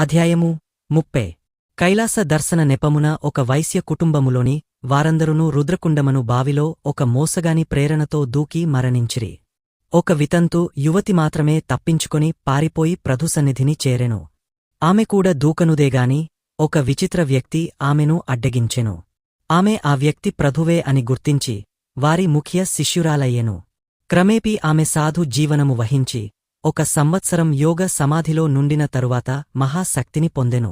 అధ్యాయము 30 కైలాస దర్శన నెపమున ఒక వైశ్య కుటుంబములోని వారందరునూ రుద్రకుండమను బావిలో ఒక మోసగాని ప్రేరణతో దూకి మరణించిరి. ఒక వితంతు యువతి మాత్రమే తప్పించుకొని పారిపోయి ప్రభుసన్నిధిని చేరెను. ఆమె కూడా దూకనుదేగాని ఒక విచిత్ర వ్యక్తి ఆమెను అడ్డగించెను. ఆమె ఆ వ్యక్తి ప్రభువే అని గుర్తించి వారి ముఖ్య శిష్యురాలయ్యెను. క్రమేపీ ఆమె సాధు జీవనము వహించి 1 సంవత్సరం యోగ సమాధిలో నుండిన తరువాత మహాశక్తిని పొందెను.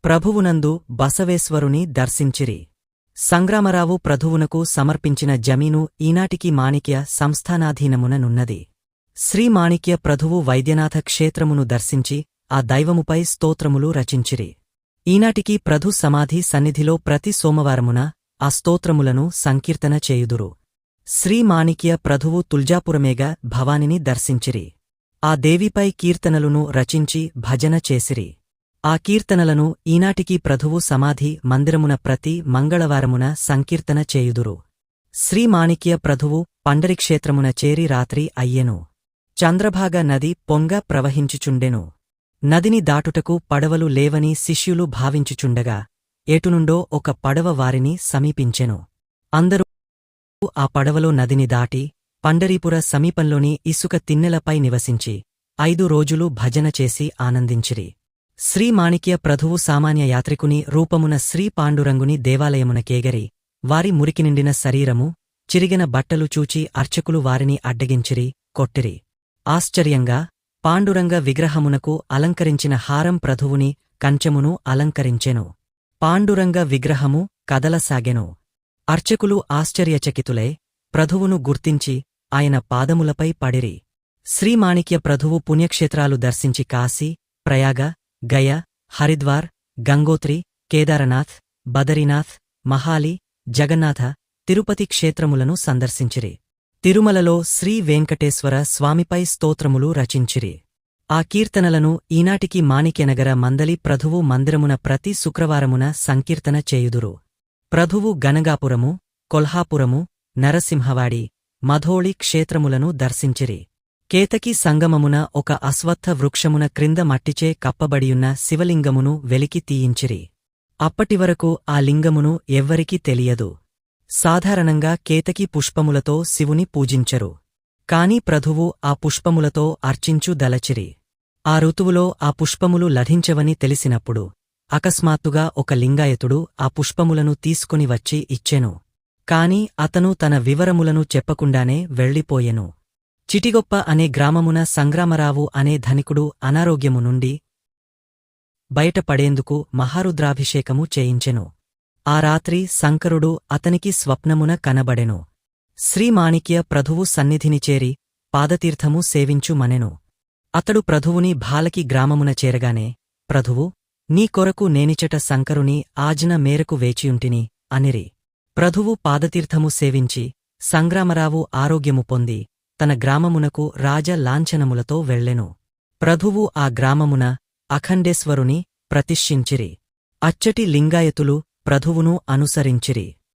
ప్రభువునందు బసవేశ్వరుని దర్శించిరి. సంగ్రామరావు ప్రభువునకు సమర్పించిన జమీను ఈనాటికి మాణిక్య సంస్థానాధీనముననున్నది. శ్రీ మాణిక్య ప్రభువు వైద్యనాథ క్షేత్రమును దర్శించి ఆ దైవముపై స్తోత్రములు రచించిరి. ఈనాటికి ప్రభు సమాధి సన్నిధిలో ప్రతి సోమవారమున ఆ స్తోత్రములను సంకీర్తన చేయుదురు. శ్రీ మాణిక్య ప్రభువు తుల్జాపురమేగ భవానిని దర్శించిరి. ఆ దేవిపై కీర్తనలును రచించి భజన చేసిరి. ఆ కీర్తనలను ఈనాటికి ప్రభువు సమాధి మందిరమున ప్రతి మంగళవారమున సంకీర్తన చేయుదురు. శ్రీ మాణిక్య ప్రభువు పండరిక్షేత్రమున చేరి రాత్రి అయ్యెను. చంద్రభాగ నది పొంగ ప్రవహించుచుండెను. నదిని దాటుటకు పడవలు లేవని శిష్యులు భావించుచుండగా ఎటునుండో ఒక పడవ వారిని సమీపించెను. అందరూ ఆ పడవలో నదిని దాటి పండరీపుర సమీపంలోని ఇసుక తిన్నెలపై నివసించి 5 రోజులు భజన చేసి ఆనందించిరి. శ్రీ మాణిక్య ప్రభువు సామాన్య యాత్రికుని రూపమున శ్రీ పాండురంగుని దేవాలయమున కేగరి వారి మురికినిండిన శరీరము చిరిగిన బట్టలు చూచి అర్చకులు వారిని అడ్డగించిరి, కొట్టిరి. ఆశ్చర్యంగా పాండురంగ విగ్రహమునకు అలంకరించిన హారం ప్రభువుని కంచమును అలంకరించెను. పాండురంగ విగ్రహము కదలసాగెను. అర్చకులు ఆశ్చర్యచకితులై ప్రభువును గుర్తించి ఆయన పాదములపై పడిరి. శ్రీమాణిక్య ప్రభువు పుణ్యక్షేత్రాలు దర్శించి కాశీ, ప్రయాగ, గయ, హరిద్వార్, గంగోత్రి, కేదారనాథ్, బదరీనాథ్, మహాలి, జగన్నాథ, తిరుపతి క్షేత్రములను సందర్శించిరి. తిరుమలలో శ్రీ వెంకటేశ్వర స్వామిపై స్తోత్రములు రచించిరి. ఆ కీర్తనలను ఈనాటికి మాణిక్యనగర మందలి ప్రభువు మందిరమున ప్రతి శుక్రవారమున సంకీర్తన చేయుదురు. ప్రభువు గనగాపురము, కొల్హాపురము, నరసింహవాడి, మధోళి క్షేత్రములను దర్శించిరి. కేతకి సంగమమున ఒక అశ్వత్థ వృక్షమున క్రింద మట్టిచే కప్పబడియున్న శివలింగమును వెలికి తీయించిరి. అప్పటివరకు ఆ లింగమును ఎవ్వరికీ తెలియదు. సాధారణంగా కేతకి పుష్పములతో శివుని పూజించరు. కాని ప్రభువు ఆ పుష్పములతో అర్చించు దలచిరి. ఆ ఋతువులో ఆ పుష్పములు లభించవని తెలిసినప్పుడు అకస్మాత్తుగా ఒక లింగాయతుడు ఆ పుష్పములను తీసుకుని వచ్చి ఇచ్చెను. కాని అతను తన వివరములను చెప్పకుండానే వెళ్ళిపోయెను. చిటిగొప్ప అనే గ్రామమున సంగ్రామరావు అనే ధనికుడు అనారోగ్యము నుండి బయటపడేందుకు మహారుద్రాభిషేకము చేయించెను. ఆ రాత్రి శంకరుడు అతనికి స్వప్నమున కనబడెను. శ్రీమాణిక్య ప్రభువు సన్నిధిని చేరి పాదతీర్థము సేవించుమనెను. అతడు ప్రభువుని భాలకి గ్రామమున చేరగానే, ప్రభువు, నీ కొరకు నేనిచట శంకరుని ఆజ్ఞ మేరకు వేచియుంటిని అనిరి. ప్రభువు పాదతీర్థము సేవించి సంగ్రామరావు ఆరోగ్యము పొంది తన గ్రామమునకు రాజ లాంఛనములతో వెళ్ళెను. ప్రభువు ఆ గ్రామమున అఖండేశ్వరుని ప్రతిష్ఠించిరి. అచ్చటి లింగాయతులు ప్రభువును అనుసరించిరి.